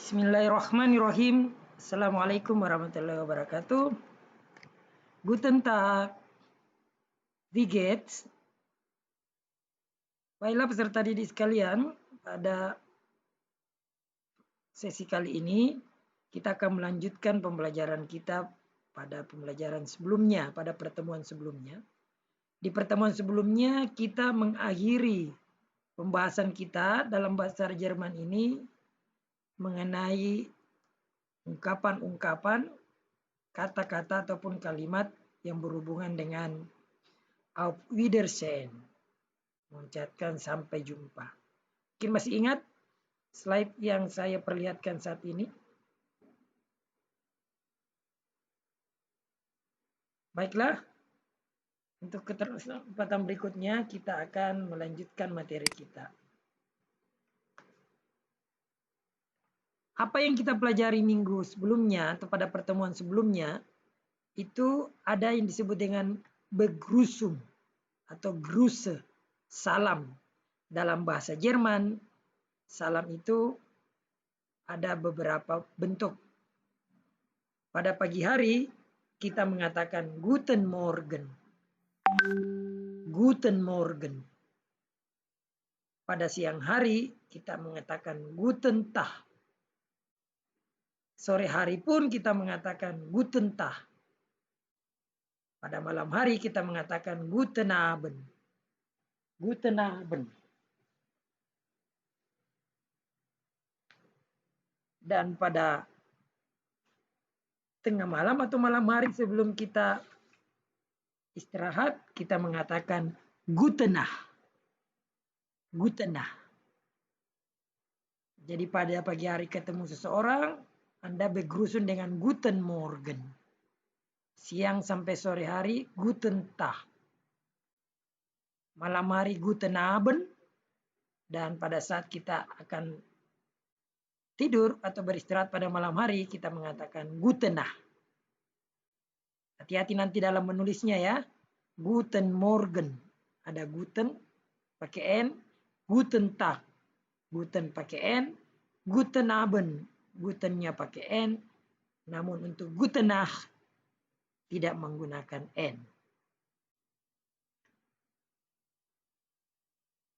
Bismillahirrahmanirrahim. Assalamualaikum warahmatullahi wabarakatuh. Guten Tag. Wie geht's? Baiklah peserta didik sekalian, pada sesi kali ini kita akan melanjutkan pembelajaran kita pada pembelajaran sebelumnya, pada pertemuan sebelumnya. Di pertemuan sebelumnya kita mengakhiri pembahasan kita dalam bahasa Jerman ini mengenai ungkapan-ungkapan, kata-kata ataupun kalimat yang berhubungan dengan Auf Wiedersehen, mengucapkan sampai jumpa. Mungkin masih ingat slide yang saya perlihatkan saat ini? Baiklah, untuk kesempatan berikutnya kita akan melanjutkan materi kita. Apa yang kita pelajari minggu sebelumnya atau pada pertemuan sebelumnya itu ada yang disebut dengan Begrüßung atau Grüße, salam. Dalam bahasa Jerman, salam itu ada beberapa bentuk. Pada pagi hari kita mengatakan Guten Morgen. Guten Morgen. Pada siang hari kita mengatakan Guten Tag. Sore hari pun kita mengatakan Guten Tag. Pada malam hari kita mengatakan Guten Abend. Guten Abend. Dan pada tengah malam atau malam hari sebelum kita istirahat, kita mengatakan Gute Nacht. Gute Nacht. Jadi pada pagi hari ketemu seseorang, Anda begrüßen dengan Guten Morgen. Siang sampai sore hari, Guten Tag. Malam hari, Guten Abend. Dan pada saat kita akan tidur atau beristirahat pada malam hari, kita mengatakan Gute Nacht. Hati-hati nanti dalam menulisnya ya. Guten Morgen. Ada Guten pakai N. Guten Tag. Guten pakai N. Guten Abend. Gutennya pakai N. Namun untuk Gute Nacht tidak menggunakan N.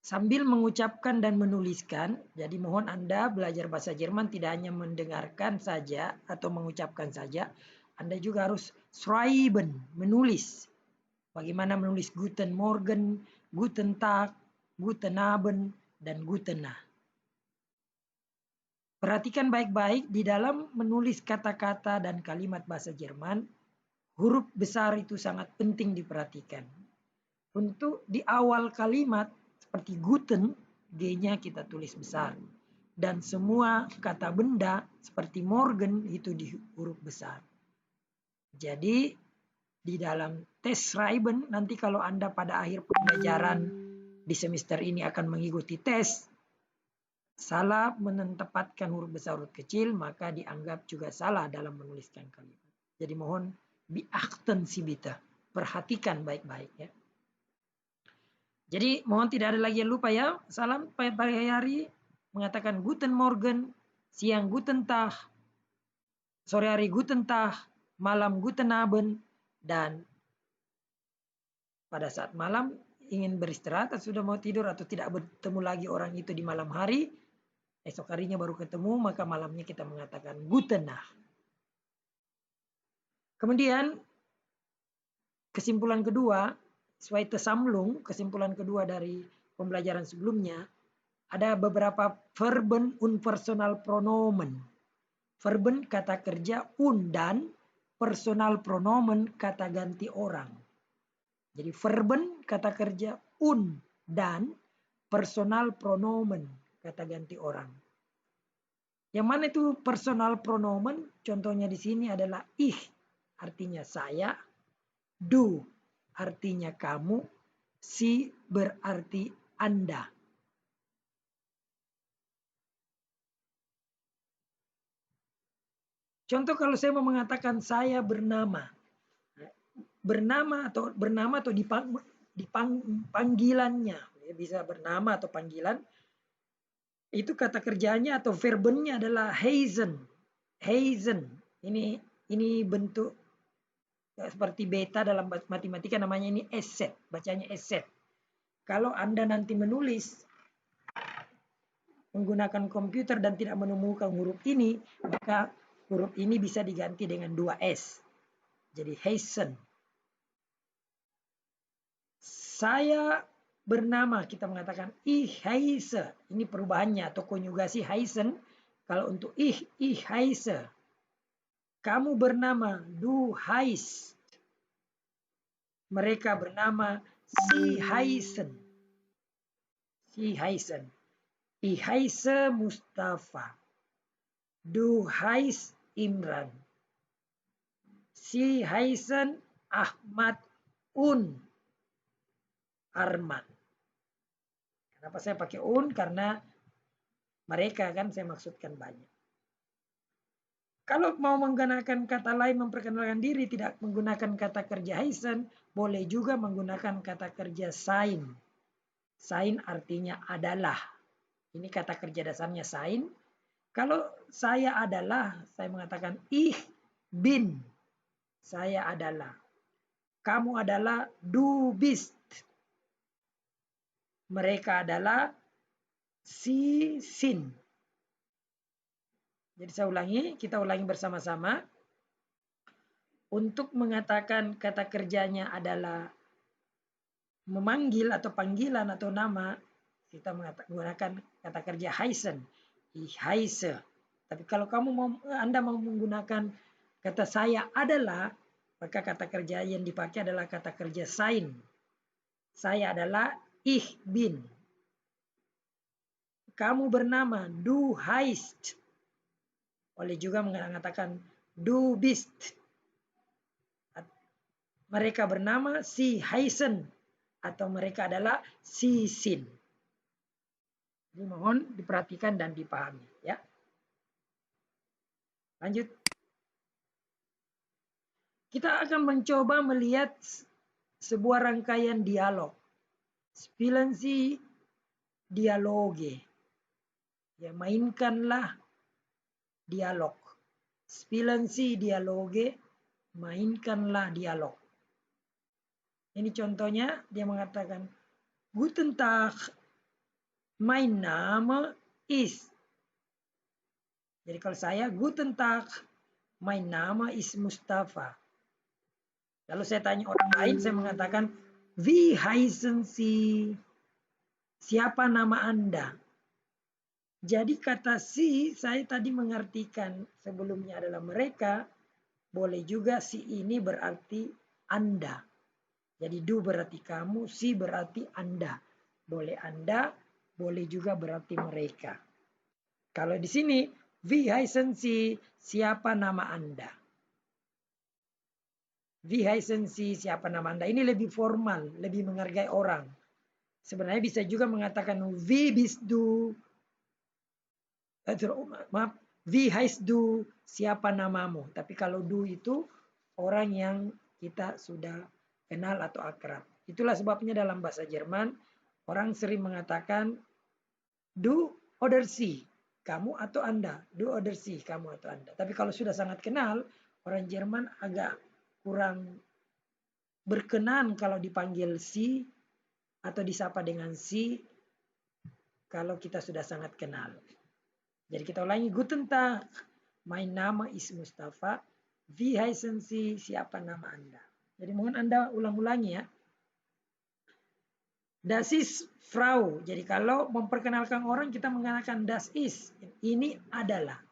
Sambil mengucapkan dan menuliskan, jadi mohon Anda belajar bahasa Jerman tidak hanya mendengarkan saja atau mengucapkan saja, Anda juga harus schreiben, menulis. Bagaimana menulis Guten Morgen, Guten Tag, Guten Abend, dan Guten Nacht. Perhatikan baik-baik di dalam menulis kata-kata dan kalimat bahasa Jerman, huruf besar itu sangat penting diperhatikan. Untuk di awal kalimat seperti Guten, G-nya kita tulis besar. Dan semua kata benda seperti Morgen itu di huruf besar. Jadi di dalam tes schreiben, nanti kalau Anda pada akhir pembelajaran di semester ini akan mengikuti tes, salah menempatkan huruf besar huruf kecil, maka dianggap juga salah dalam menuliskan kalimat. Jadi mohon beachten Sie bitte. Perhatikan baik-baik ya. Jadi mohon tidak ada lagi yang lupa ya. Salam pagi hari mengatakan Guten Morgen, siang Guten Tag, sore hari Guten Tag, malam Guten Abend, dan pada saat malam ingin beristirahat atau sudah mau tidur atau tidak bertemu lagi orang itu di malam hari, esok harinya baru ketemu, maka malamnya kita mengatakan Guten Nacht. Kemudian kesimpulan kedua, Zweite Sammlung, kesimpulan kedua dari pembelajaran sebelumnya, ada beberapa Verben und Personal Pronomen. Verben kata kerja dan personal pronomen kata ganti orang. Jadi verben kata kerja dan personal pronomen kata ganti orang. Yang mana itu personal pronomen? Contohnya di sini adalah ich, artinya saya, du artinya kamu, sie berarti Anda. Contoh kalau saya mau mengatakan saya bernama atau di, panggilannya, ya, bisa bernama atau panggilan. Itu kata kerjanya atau verbennya adalah heißen. Heißen. Ini bentuk seperti beta dalam matematika, namanya ini eset, bacanya eset. Kalau Anda nanti menulis menggunakan komputer dan tidak menemukan huruf ini, maka huruf ini bisa diganti dengan 2 S. Jadi heißen. Saya bernama, kita mengatakan ich heiße. Ini perubahannya atau konjugasi heißen. Kalau untuk ich heiße. Kamu bernama, du heißt. Mereka bernama, sie heißen. Sie heißen. Ich heiße Mustafa. Du heißt Imran. Sie heißen Ahmad und Arman. Kenapa saya pakai un? Karena mereka kan saya maksudkan banyak. Kalau mau menggunakan kata lain memperkenalkan diri tidak menggunakan kata kerja heißen, boleh juga menggunakan kata kerja sein. Sein artinya adalah. Ini kata kerja dasarnya sein. Kalau saya adalah, saya mengatakan ich bin. Saya adalah. Kamu adalah, du bist. Mereka adalah, sie sind. Jadi saya ulangi, kita ulangi bersama-sama. Untuk mengatakan kata kerjanya adalah memanggil atau panggilan atau nama, kita menggunakan kata kerja heißen. Ich heiße. Tapi kalau Anda mau menggunakan kata saya adalah, maka kata kerja yang dipakai adalah kata kerja sein. Saya adalah ich bin. Kamu bernama, du heißt. Boleh juga mengatakan du bist. Mereka bernama sie heißen atau mereka adalah sie sind. Jadi mohon diperhatikan dan dipahami ya. Lanjut. Kita akan mencoba melihat sebuah rangkaian dialog. Spielen Sie Dialoge. Ya, mainkanlah dialog. Spielen Sie Dialoge, mainkanlah dialog. Ini contohnya, dia mengatakan, Guten Tag, mein Name ist. Jadi kalau saya, Guten Tag, mein Name ist Mustafa. Lalu saya tanya orang lain, saya mengatakan, Wie heißen Sie? Siapa nama Anda? Jadi kata si, saya tadi mengartikan sebelumnya adalah mereka. Boleh juga si ini berarti Anda. Jadi du berarti kamu, si berarti Anda. Boleh Anda, boleh juga berarti mereka. Kalau di sini, wie heißen Sie, siapa nama Anda? Wie heißen Sie, siapa nama Anda? Ini lebih formal, lebih menghargai orang. Sebenarnya bisa juga mengatakan wie bist du? Maaf, wie heißt du? Siapa namamu? Tapi kalau du itu orang yang kita sudah kenal atau akrab. Itulah sebabnya dalam bahasa Jerman orang sering mengatakan du oder sie, kamu atau Anda. Du oder sie, kamu atau Anda. Tapi kalau sudah sangat kenal, orang Jerman agak kurang berkenan kalau dipanggil si atau disapa dengan si kalau kita sudah sangat kenal. Jadi kita ulangi, Guten Tag, mein Name ist Mustafa. Wie heißen Sie? Siapa nama Anda? Jadi mohon Anda ulang-ulangi ya. Das ist Frau. Jadi kalau memperkenalkan orang kita mengatakan das ist. Ini adalah.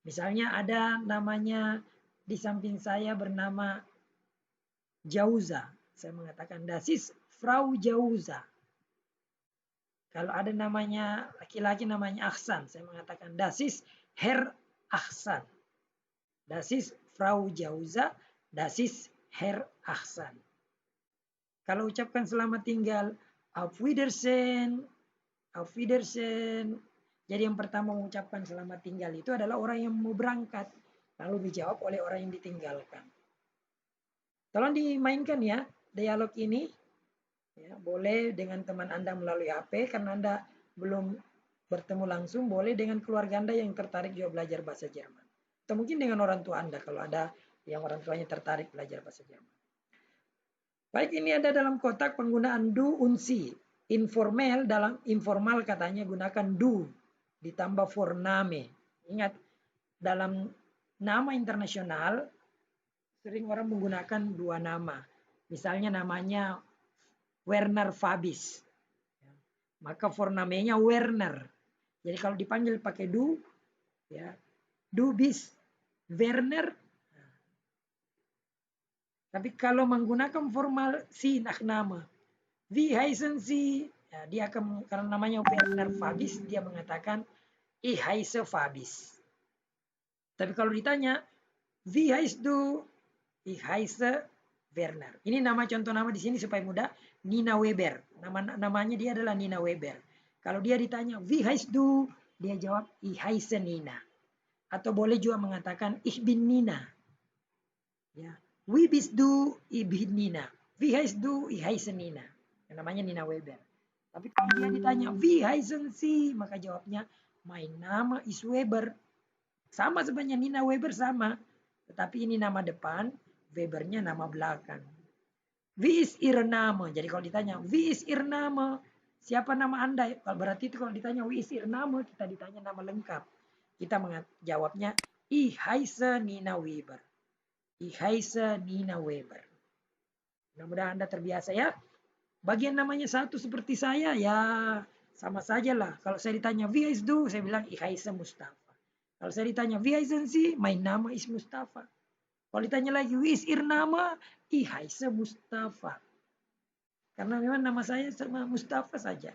Misalnya ada namanya di samping saya bernama Jauza. Saya mengatakan das ist Frau Jauza. Kalau ada namanya laki-laki namanya Ahsan, saya mengatakan das ist Herr Ahsan. Das ist Frau Jauza, das ist Herr Ahsan. Kalau ucapkan selamat tinggal, auf Wiedersehen, auf Wiedersehen. Jadi yang pertama mengucapkan selamat tinggal itu adalah orang yang mau berangkat, lalu dijawab oleh orang yang ditinggalkan. Tolong dimainkan ya dialog ini. Ya, boleh dengan teman Anda melalui HP karena Anda belum bertemu langsung, boleh dengan keluarga Anda yang tertarik juga belajar bahasa Jerman. Atau mungkin dengan orang tua Anda kalau ada yang orang tuanya tertarik belajar bahasa Jerman. Baik, ini ada dalam kotak penggunaan du und sie. Informal, dalam informal katanya gunakan du ditambah Vorname. Ingat, dalam nama internasional sering orang menggunakan dua nama. Misalnya namanya Werner Fabis. Maka Vornamenya Werner. Jadi kalau dipanggil pakai du, ya, du bis Werner. Tapi kalau menggunakan formal si nama, wie heißen Sie? Ya, dia akan, karena namanya Werner Fabis, dia mengatakan ich heiße Fabis. Tapi kalau ditanya wie heißt du? Ich heiße Werner. Ini nama contoh nama di sini supaya mudah. Nina Weber. Namanya dia adalah Nina Weber. Kalau dia ditanya wie heißt du? Dia jawab ich heiße Nina. Atau boleh juga mengatakan ich bin Nina. Ya. Wie bist du? Ich bin Nina. Wie heißt du? Ich heiße Nina. Yang namanya Nina Weber. Tapi kalau dia ditanya wie heißen Sie? Maka jawabnya my nama is Weber. Sama sebenarnya Nina Weber sama. Tetapi ini nama depan, Webernya nama belakang. Wie ist Ihr Name? Jadi kalau ditanya wie ist Ihr Name? Siapa nama Anda? Berarti itu kalau ditanya wie ist Ihr Name, kita ditanya nama lengkap. Kita jawabnya ich heiße Nina Weber. Ich heiße Nina Weber. Mudah-mudahan Anda terbiasa ya. Bagian namanya satu seperti saya, ya sama sajalah. Kalau saya ditanya wie heißt du? Saya bilang ich heiße Mustafa. Kalau saya ditanya wie heißen Sie? Mein Name ist Mustafa. Kalau ditanya lagi wie ist Ihr Name? Ich heiße Mustafa. Karena memang nama saya sama Mustafa saja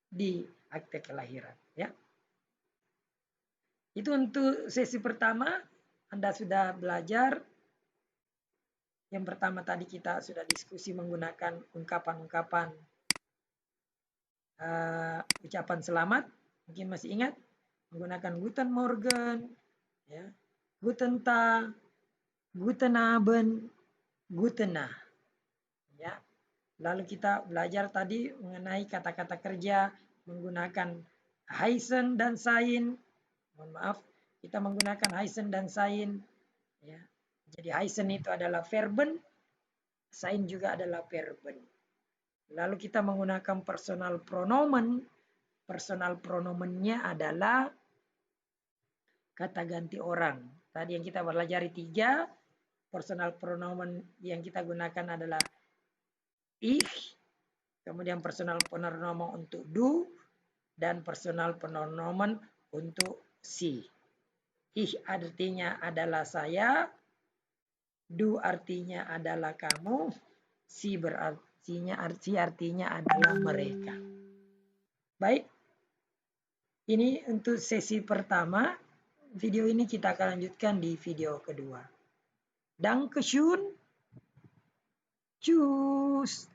di akte kelahiran, ya. Itu untuk sesi pertama. Anda sudah belajar. Yang pertama tadi kita sudah diskusi menggunakan ungkapan-ungkapan ucapan selamat. Mungkin masih ingat menggunakan Guten Morgen, ya, Guten Tag, Guten Abend, Guten Nacht. Ya. Lalu kita belajar tadi mengenai kata-kata kerja menggunakan heißen dan sein. Mohon maaf, kita menggunakan heißen dan sein. Ya. Jadi heißen itu adalah verben, sein juga adalah verben. Lalu kita menggunakan personal pronomen. Personal pronomennya adalah kata ganti orang. Tadi yang kita pelajari 3, personal pronomen yang kita gunakan adalah ich, kemudian personal pronomen untuk du, dan personal pronomen untuk sie. Ich artinya adalah saya, du artinya adalah kamu, sie artinya adalah mereka. Baik, ini untuk sesi pertama. Video ini kita akan lanjutkan di video kedua. Dankeschön. Tschüss.